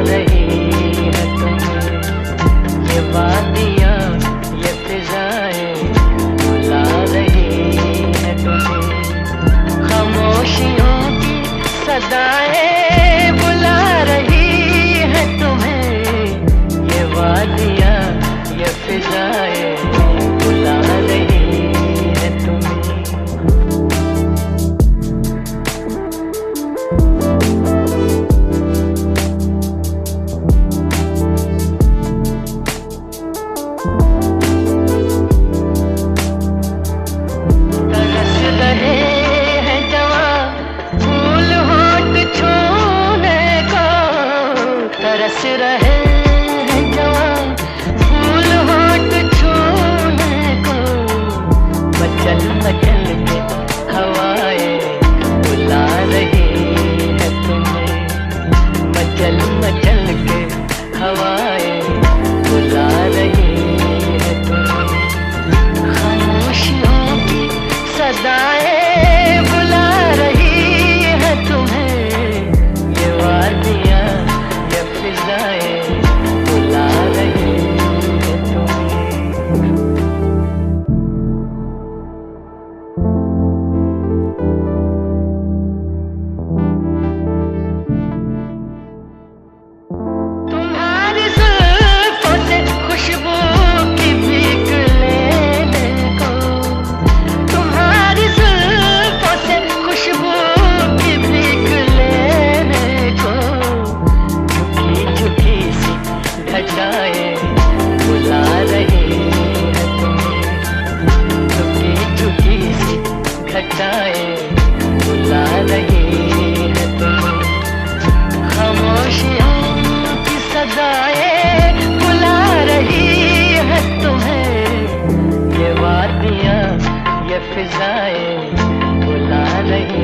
रही है तुम्हें। ये वादियाँ ये फिजाएं बुला रही है तुम्हें। खामोशियों की सदाएं बुला रही है तुम्हें। ये वादियाँ ये फिजाएं बुला रही है तुम्हें। तरस रहे हैं जवां फूल होठ छूने को। तरस रहे हैं जवां फूल होठ छूने को। मचल मचल के हवाएं बुला रही है तुम्हें। मचल मचल के हवाएं बुला रही है तुम्हें। खामोशियों की सदाएं बुला रही है तुम्हें। ये वादियाँ ये फिजाएं बुला रही है तुम्हें। तुम्हारी जुल्फों से खुशबू की भीख लेने को। तुम्हारी जुल्फों से खुशबू की भीख लेने को। झुकी झुकी सी घटाएं बुला रही है तुम्हें। झुकी झुकी सी घटाएं बुला रही है तुम्हें। खामोशियों की सदाएं बुला रही है तुम्हें। ये वादियाँ ये फिजाएं बुला रही